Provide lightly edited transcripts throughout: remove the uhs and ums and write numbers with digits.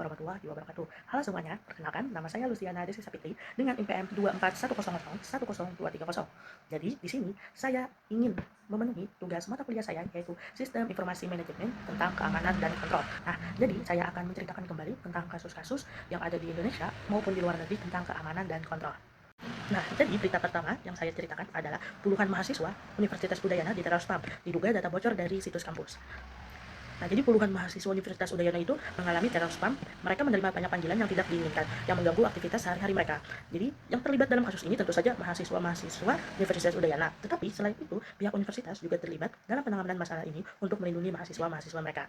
warahmatullahi wabarakatuh. Halo semuanya, perkenalkan nama saya Luciana Desi Sapitri dengan IPM 24100100230. Jadi di sini saya ingin memenuhi tugas mata kuliah saya yaitu Sistem Informasi Manajemen tentang keamanan dan kontrol. Nah, jadi saya akan menceritakan kembali tentang kasus-kasus yang ada di Indonesia maupun di luar negeri tentang keamanan dan kontrol. Nah, jadi berita pertama yang saya ceritakan adalah puluhan mahasiswa Universitas Udayana diteror spam, diduga data bocor dari situs kampus. Nah, jadi puluhan mahasiswa Universitas Udayana itu mengalami teror spam. Mereka menerima banyak panggilan yang tidak diinginkan, yang mengganggu aktivitas sehari-hari mereka. Jadi, yang terlibat dalam kasus ini tentu saja mahasiswa-mahasiswa Universitas Udayana. Tetapi selain itu, pihak universitas juga terlibat dalam penanganan masalah ini untuk melindungi mahasiswa-mahasiswa mereka.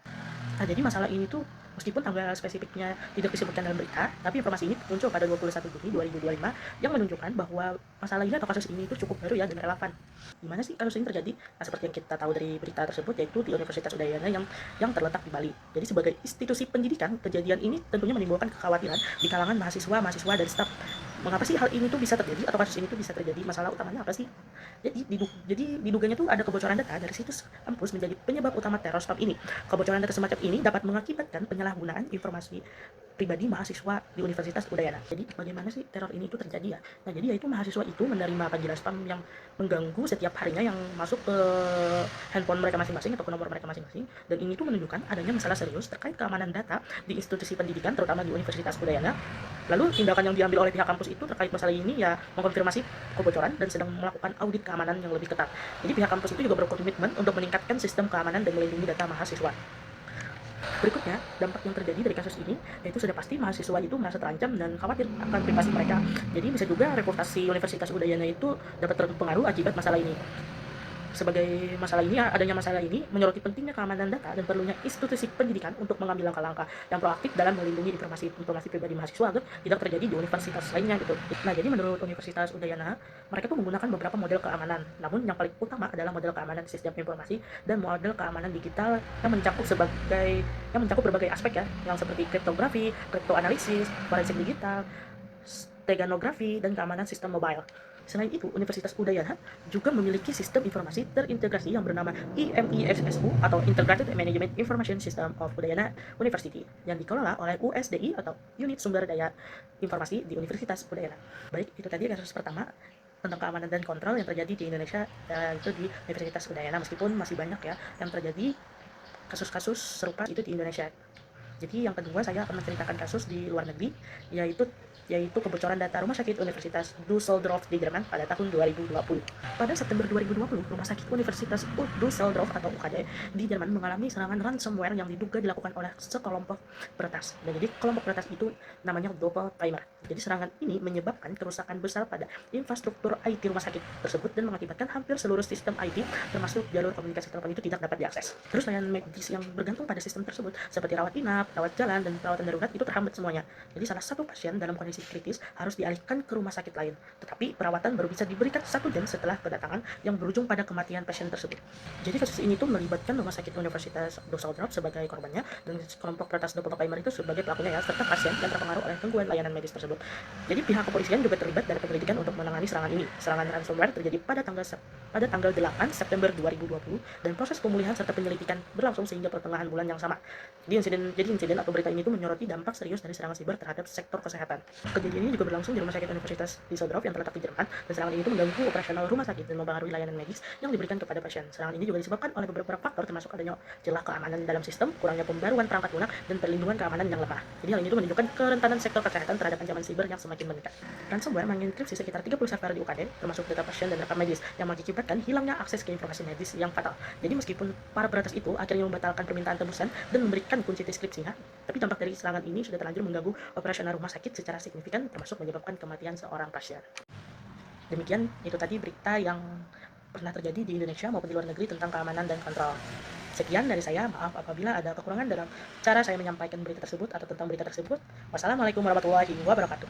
Nah, jadi masalah ini tuh meskipun tanggal spesifiknya tidak disebutkan dalam berita, tapi informasi ini muncul pada 21 Juni 2025 yang menunjukkan bahwa masalah ini atau kasus ini itu cukup baru ya dan relevan. Di mana sih kasus ini terjadi? Nah, seperti yang kita tahu dari berita tersebut yaitu di Universitas Udayana yang terletak di Bali. Jadi sebagai institusi pendidikan, kejadian ini tentunya menimbulkan kekhawatiran di kalangan mahasiswa dan staf. Mengapa sih hal ini tuh bisa terjadi atau kasus ini tuh bisa terjadi? Masalah utamanya apa sih? Jadi diduganya tuh ada kebocoran data dari situs kampus menjadi penyebab utama teror spam ini. Kebocoran data semacam ini dapat mengakibatkan penyalahgunaan informasi pribadi mahasiswa di Universitas Udayana. Jadi bagaimana sih teror ini itu terjadi ya? Nah, jadi yaitu mahasiswa itu menerima panggilan spam yang mengganggu setiap harinya yang masuk ke handphone mereka masing-masing atau ke nomor mereka masing-masing, dan ini tuh menunjukkan adanya masalah serius terkait keamanan data di institusi pendidikan terutama di Universitas Udayana. Lalu tindakan yang diambil oleh pihak kampus itu terkait masalah ini ya mengkonfirmasi kebocoran dan sedang melakukan audit keamanan yang lebih ketat. Jadi pihak kampus itu juga berkomitmen untuk meningkatkan sistem keamanan dan melindungi data mahasiswa. Berikutnya, dampak yang terjadi dari kasus ini yaitu sudah pasti mahasiswa itu merasa terancam dan khawatir akan privasi mereka. Jadi bisa juga reputasi Universitas Udayana itu dapat terpengaruh akibat masalah ini. Sebagai adanya masalah ini menyoroti pentingnya keamanan data dan perlunya institusi pendidikan untuk mengambil langkah-langkah yang proaktif dalam melindungi informasi pribadi mahasiswa agar tidak terjadi di universitas lainnya gitu. Nah, jadi menurut Universitas Udayana, mereka tuh menggunakan beberapa model keamanan. Namun yang paling utama adalah model keamanan sistem informasi dan model keamanan digital yang mencakup berbagai aspek ya, yang seperti kriptografi, kriptoanalisis, forensik digital, steganografi, dan keamanan sistem mobile. Selain itu, Universitas Udayana juga memiliki sistem informasi terintegrasi yang bernama IMISSU atau Integrated Management Information System of Udayana University yang dikelola oleh USDI atau Unit Sumber Daya Informasi di Universitas Udayana. Baik, itu tadi kasus pertama tentang keamanan dan kontrol yang terjadi di Indonesia, itu di Universitas Udayana, meskipun masih banyak ya yang terjadi kasus-kasus serupa itu di Indonesia. Jadi yang kedua saya akan menceritakan kasus di luar negeri, yaitu kebocoran data Rumah Sakit Universitas Düsseldorf di Jerman pada tahun 2020. Pada September 2020, Rumah Sakit Universitas Düsseldorf atau UKD di Jerman mengalami serangan ransomware yang diduga dilakukan oleh sekelompok peretas. Dan jadi kelompok peretas itu namanya Doppelganger. Jadi serangan ini menyebabkan kerusakan besar pada infrastruktur IT rumah sakit tersebut dan mengakibatkan hampir seluruh sistem IT termasuk jalur komunikasi telepon itu tidak dapat diakses. Terus layanan medis yang bergantung pada sistem tersebut seperti rawat inap, rawat jalan, dan perawatan darurat itu terhambat semuanya. Jadi salah satu pasien dalam kondisi kritis harus dialihkan ke rumah sakit lain. Tetapi perawatan baru bisa diberikan 1 jam setelah kedatangan yang berujung pada kematian pasien tersebut. Jadi kasus ini tuh melibatkan Rumah Sakit Universitas Düsseldorf sebagai korbannya dan kelompok peretas Doppelganger itu sebagai pelakunya ya, serta pasien yang terpengaruh oleh gangguan layanan medis tersebut. Jadi pihak kepolisian juga terlibat dalam penyelidikan untuk menangani serangan ini. Serangan ransomware terjadi pada tanggal 8 September 2020 dan proses pemulihan serta penyelidikan berlangsung sehingga pertengahan bulan yang sama. Jadi insiden atau berita ini itu menyoroti dampak serius dari serangan siber terhadap sektor kesehatan. Kejadian ini juga berlangsung di Rumah Sakit Universitas Düsseldorf yang terletak di Jerman, dan serangan ini itu mengganggu operasional rumah sakit dan mempengaruhi layanan medis yang diberikan kepada pasien. Serangan ini juga disebabkan oleh beberapa faktor termasuk adanya celah keamanan dalam sistem, kurangnya pembaruan perangkat lunak, dan perlindungan keamanan yang lemah. Jadi hal ini itu menunjukkan kerentanan sektor kesehatan terhadap ancaman siber yang semakin meningkat. Ransomware mengenkripsi sekitar 30 server di UKD, termasuk data pasien dan rekam medis, yang mengakibatkan hilangnya akses ke informasi medis yang fatal. Jadi meskipun para peretas itu akhirnya membatalkan permintaan tebusan dan memberikan kunci deskripsinya, tapi dampak dari serangan ini sudah terlanjur mengganggu operasional rumah sakit secara signifikan, termasuk menyebabkan kematian seorang pasien. Demikian itu tadi berita yang pernah terjadi di Indonesia maupun di luar negeri tentang keamanan dan kontrol. Sekian dari saya, maaf apabila ada kekurangan dalam cara saya menyampaikan berita tersebut atau tentang berita tersebut. Wassalamualaikum warahmatullahi wabarakatuh.